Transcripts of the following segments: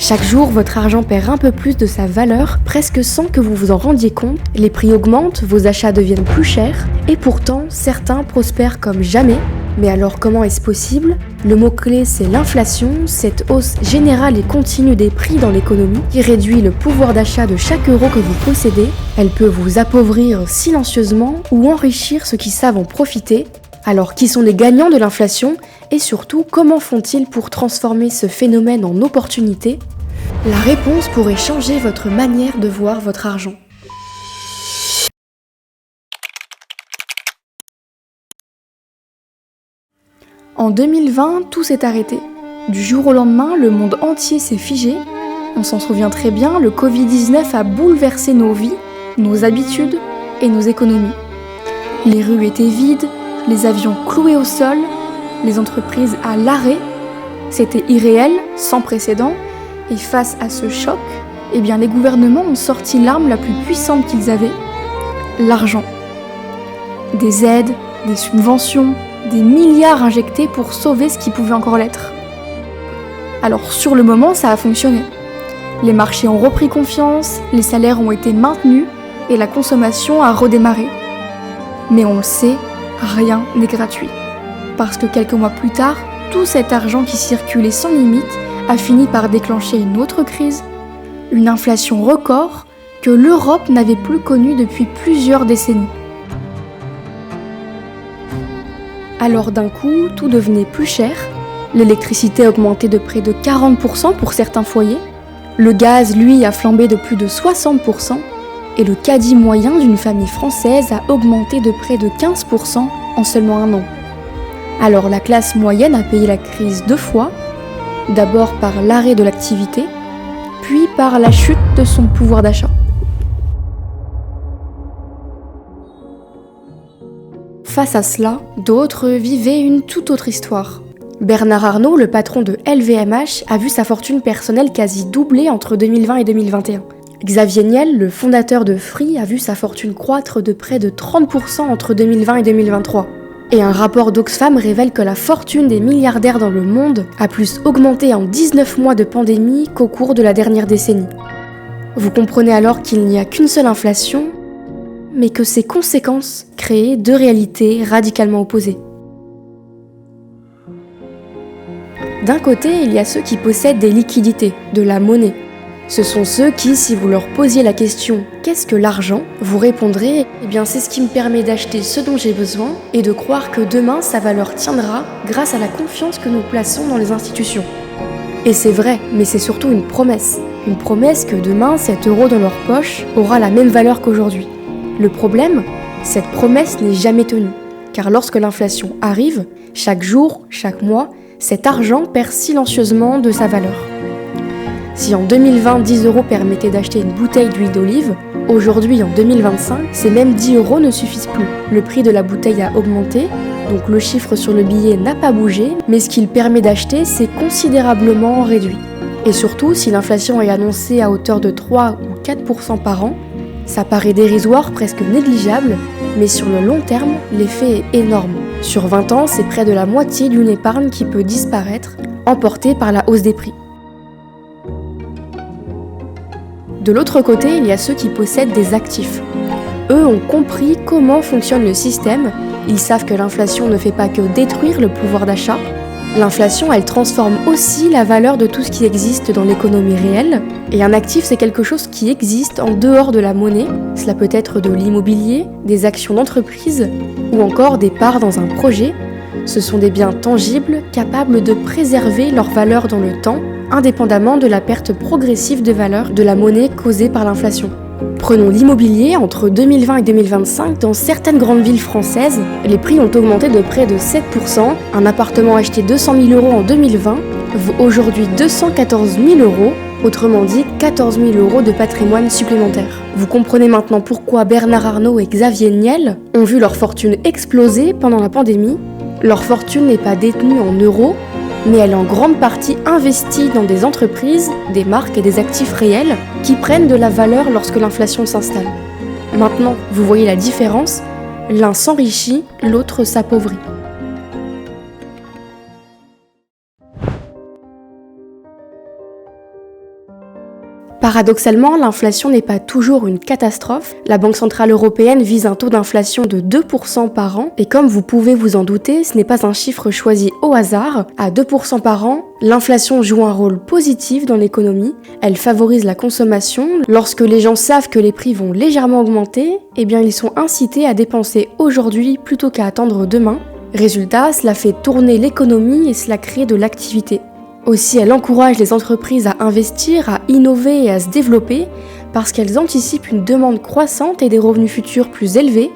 Chaque jour, votre argent perd un peu plus de sa valeur, presque sans que vous vous en rendiez compte. Les prix augmentent, vos achats deviennent plus chers, et pourtant, certains prospèrent comme jamais. Mais alors comment est-ce possible ? Le mot-clé, c'est l'inflation, cette hausse générale et continue des prix dans l'économie qui réduit le pouvoir d'achat de chaque euro que vous possédez. Elle peut vous appauvrir silencieusement ou enrichir ceux qui savent en profiter. Alors qui sont les gagnants de l'inflation ? Et surtout, comment font-ils pour transformer ce phénomène en opportunité ? La réponse pourrait changer votre manière de voir votre argent. En 2020, tout s'est arrêté. Du jour au lendemain, le monde entier s'est figé. On s'en souvient très bien, le Covid-19 a bouleversé nos vies, nos habitudes et nos économies. Les rues étaient vides, les avions cloués au sol, les entreprises à l'arrêt. C'était irréel, sans précédent, et face à ce choc, les gouvernements ont sorti l'arme la plus puissante qu'ils avaient, l'argent. Des aides, des subventions, des milliards injectés pour sauver ce qui pouvait encore l'être. Alors sur le moment, ça a fonctionné. Les marchés ont repris confiance, les salaires ont été maintenus et la consommation a redémarré. Mais on le sait, rien n'est gratuit. Parce que quelques mois plus tard, tout cet argent qui circulait sans limite a fini par déclencher une autre crise, une inflation record que l'Europe n'avait plus connue depuis plusieurs décennies. Alors d'un coup, tout devenait plus cher, l'électricité a augmenté de près de 40% pour certains foyers, le gaz, lui, a flambé de plus de 60%, et le caddie moyen d'une famille française a augmenté de près de 15% en seulement un an. Alors la classe moyenne a payé la crise 2 fois, d'abord par l'arrêt de l'activité, puis par la chute de son pouvoir d'achat. Face à cela, d'autres vivaient une toute autre histoire. Bernard Arnault, le patron de LVMH, a vu sa fortune personnelle quasi doubler entre 2020 et 2021. Xavier Niel, le fondateur de Free, a vu sa fortune croître de près de 30% entre 2020 et 2023. Et un rapport d'Oxfam révèle que la fortune des milliardaires dans le monde a plus augmenté en 19 mois de pandémie qu'au cours de la dernière décennie. Vous comprenez alors qu'il n'y a qu'une seule inflation, mais que ses conséquences créent deux réalités radicalement opposées. D'un côté, il y a ceux qui possèdent des liquidités, de la monnaie. Ce sont ceux qui, si vous leur posiez la question « Qu'est-ce que l'argent ?», vous répondrez « c'est ce qui me permet d'acheter ce dont j'ai besoin et de croire que demain sa valeur tiendra grâce à la confiance que nous plaçons dans les institutions. » Et c'est vrai, mais c'est surtout une promesse. Une promesse que demain, cet euro dans leur poche aura la même valeur qu'aujourd'hui. Le problème, cette promesse n'est jamais tenue. Car lorsque l'inflation arrive, chaque jour, chaque mois, cet argent perd silencieusement de sa valeur. Si en 2020, 10 € permettaient d'acheter une bouteille d'huile d'olive, aujourd'hui en 2025, ces mêmes 10 € ne suffisent plus. Le prix de la bouteille a augmenté, donc le chiffre sur le billet n'a pas bougé, mais ce qu'il permet d'acheter s'est considérablement réduit. Et surtout, si l'inflation est annoncée à hauteur de 3 ou 4% par an, ça paraît dérisoire, presque négligeable, mais sur le long terme, l'effet est énorme. Sur 20 ans, c'est près de la moitié d'une épargne qui peut disparaître, emportée par la hausse des prix. De l'autre côté, il y a ceux qui possèdent des actifs. Eux ont compris comment fonctionne le système, ils savent que l'inflation ne fait pas que détruire le pouvoir d'achat. L'inflation, elle transforme aussi la valeur de tout ce qui existe dans l'économie réelle. Et un actif, c'est quelque chose qui existe en dehors de la monnaie. Cela peut être de l'immobilier, des actions d'entreprise ou encore des parts dans un projet. Ce sont des biens tangibles, capables de préserver leur valeur dans le temps, indépendamment de la perte progressive de valeur de la monnaie causée par l'inflation. Prenons l'immobilier, entre 2020 et 2025, dans certaines grandes villes françaises, les prix ont augmenté de près de 7%. Un appartement acheté 200 000 € en 2020 vaut aujourd'hui 214 000 €, autrement dit 14 000 € de patrimoine supplémentaire. Vous comprenez maintenant pourquoi Bernard Arnault et Xavier Niel ont vu leur fortune exploser pendant la pandémie. Leur fortune n'est pas détenue en euros, mais elle est en grande partie investie dans des entreprises, des marques et des actifs réels qui prennent de la valeur lorsque l'inflation s'installe. Maintenant, vous voyez la différence, l'un s'enrichit, l'autre s'appauvrit. Paradoxalement, l'inflation n'est pas toujours une catastrophe. La Banque Centrale Européenne vise un taux d'inflation de 2% par an, et comme vous pouvez vous en douter, ce n'est pas un chiffre choisi au hasard. À 2% par an, l'inflation joue un rôle positif dans l'économie. Elle favorise la consommation. Lorsque les gens savent que les prix vont légèrement augmenter, eh bien ils sont incités à dépenser aujourd'hui plutôt qu'à attendre demain. Résultat, cela fait tourner l'économie et cela crée de l'activité. Aussi, elle encourage les entreprises à investir, à innover et à se développer parce qu'elles anticipent une demande croissante et des revenus futurs plus élevés.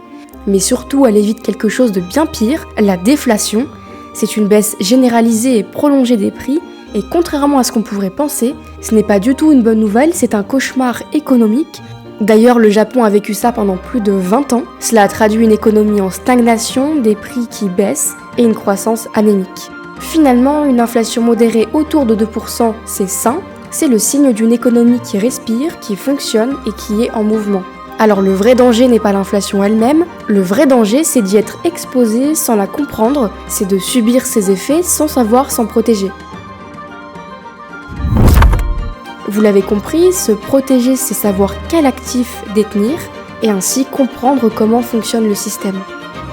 Mais surtout, elle évite quelque chose de bien pire, la déflation. C'est une baisse généralisée et prolongée des prix et contrairement à ce qu'on pourrait penser, ce n'est pas du tout une bonne nouvelle, c'est un cauchemar économique. D'ailleurs, le Japon a vécu ça pendant plus de 20 ans. Cela a traduit une économie en stagnation, des prix qui baissent et une croissance anémique. Finalement, une inflation modérée autour de 2%, c'est sain, c'est le signe d'une économie qui respire, qui fonctionne et qui est en mouvement. Alors le vrai danger n'est pas l'inflation elle-même, le vrai danger c'est d'y être exposé sans la comprendre, c'est de subir ses effets sans savoir s'en protéger. Vous l'avez compris, se protéger c'est savoir quel actif détenir et ainsi comprendre comment fonctionne le système.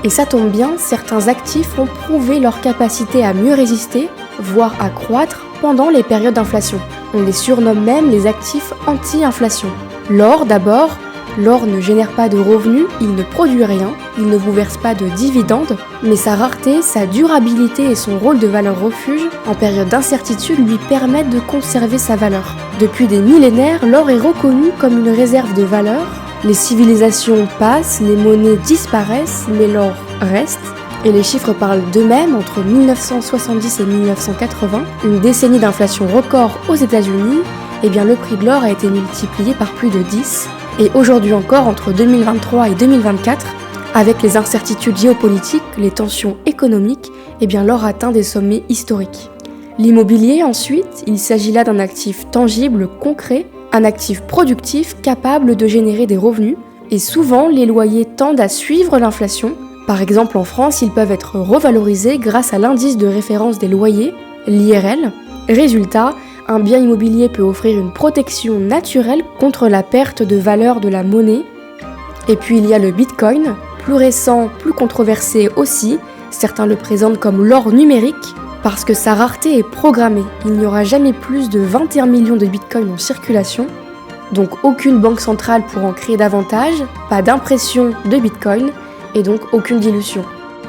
Et ça tombe bien, certains actifs ont prouvé leur capacité à mieux résister, voire à croître pendant les périodes d'inflation. On les surnomme même les actifs anti-inflation. L'or d'abord, l'or ne génère pas de revenus, il ne produit rien, il ne vous verse pas de dividendes, mais sa rareté, sa durabilité et son rôle de valeur refuge en période d'incertitude lui permettent de conserver sa valeur. Depuis des millénaires, l'or est reconnu comme une réserve de valeur. Les civilisations passent, les monnaies disparaissent, mais l'or reste. Et les chiffres parlent d'eux-mêmes. Entre 1970 et 1980, une décennie d'inflation record aux États-Unis, eh bien le prix de l'or a été multiplié par plus de 10. Et aujourd'hui encore, entre 2023 et 2024, avec les incertitudes géopolitiques, les tensions économiques, eh bien l'or atteint des sommets historiques. L'immobilier ensuite, il s'agit là d'un actif tangible, concret, un actif productif capable de générer des revenus, et souvent les loyers tendent à suivre l'inflation. Par exemple en France, ils peuvent être revalorisés grâce à l'indice de référence des loyers, l'IRL. Résultat, un bien immobilier peut offrir une protection naturelle contre la perte de valeur de la monnaie. Et puis il y a le Bitcoin, plus récent, plus controversé aussi, certains le présentent comme l'or numérique, parce que sa rareté est programmée. Il n'y aura jamais plus de 21 millions de bitcoins en circulation, donc aucune banque centrale pour en créer davantage, pas d'impression de bitcoin, et donc aucune dilution.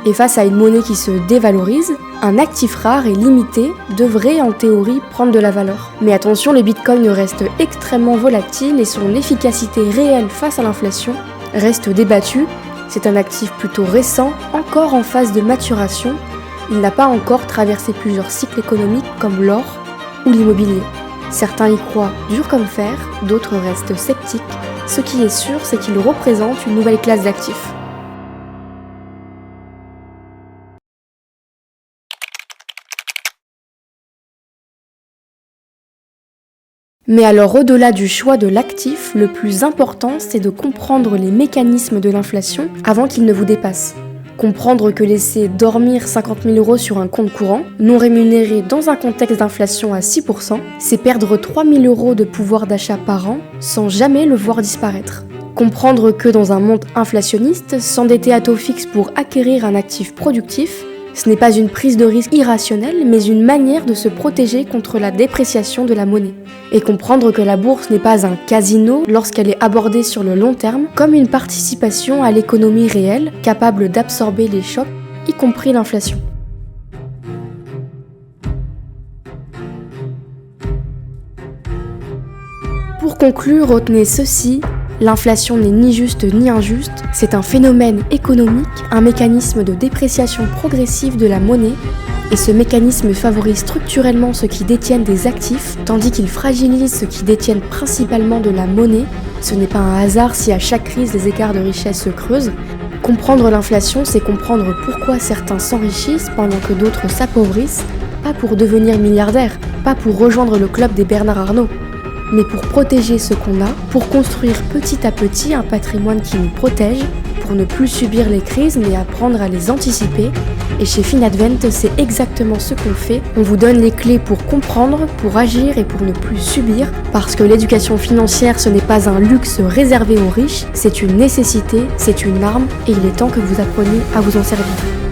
Et face à une monnaie qui se dévalorise, un actif rare et limité devrait en théorie prendre de la valeur. Mais attention, le bitcoin reste extrêmement volatile et son efficacité réelle face à l'inflation reste débattue. C'est un actif plutôt récent, encore en phase de maturation. Il n'a pas encore traversé plusieurs cycles économiques comme l'or ou l'immobilier. Certains y croient dur comme fer, d'autres restent sceptiques. Ce qui est sûr, c'est qu'il représente une nouvelle classe d'actifs. Mais alors au-delà du choix de l'actif, le plus important c'est de comprendre les mécanismes de l'inflation avant qu'ils ne vous dépassent. Comprendre que laisser dormir 50 000 € sur un compte courant, non rémunéré dans un contexte d'inflation à 6%, c'est perdre 3 000 € de pouvoir d'achat par an sans jamais le voir disparaître. Comprendre que dans un monde inflationniste, s'endetter à taux fixe pour acquérir un actif productif, ce n'est pas une prise de risque irrationnelle, mais une manière de se protéger contre la dépréciation de la monnaie. Et comprendre que la bourse n'est pas un casino lorsqu'elle est abordée sur le long terme, comme une participation à l'économie réelle, capable d'absorber les chocs, y compris l'inflation. Pour conclure, retenez ceci. L'inflation n'est ni juste ni injuste, c'est un phénomène économique, un mécanisme de dépréciation progressive de la monnaie, et ce mécanisme favorise structurellement ceux qui détiennent des actifs, tandis qu'il fragilise ceux qui détiennent principalement de la monnaie. Ce n'est pas un hasard si à chaque crise les écarts de richesse se creusent. Comprendre l'inflation, c'est comprendre pourquoi certains s'enrichissent pendant que d'autres s'appauvrissent, pas pour devenir milliardaires, pas pour rejoindre le club des Bernard Arnault. mais pour protéger ce qu'on a, pour construire petit à petit un patrimoine qui nous protège, pour ne plus subir les crises mais apprendre à les anticiper. Et chez Finadvent, c'est exactement ce qu'on fait. On vous donne les clés pour comprendre, pour agir et pour ne plus subir, parce que l'éducation financière, ce n'est pas un luxe réservé aux riches, c'est une nécessité, c'est une arme, et il est temps que vous appreniez à vous en servir.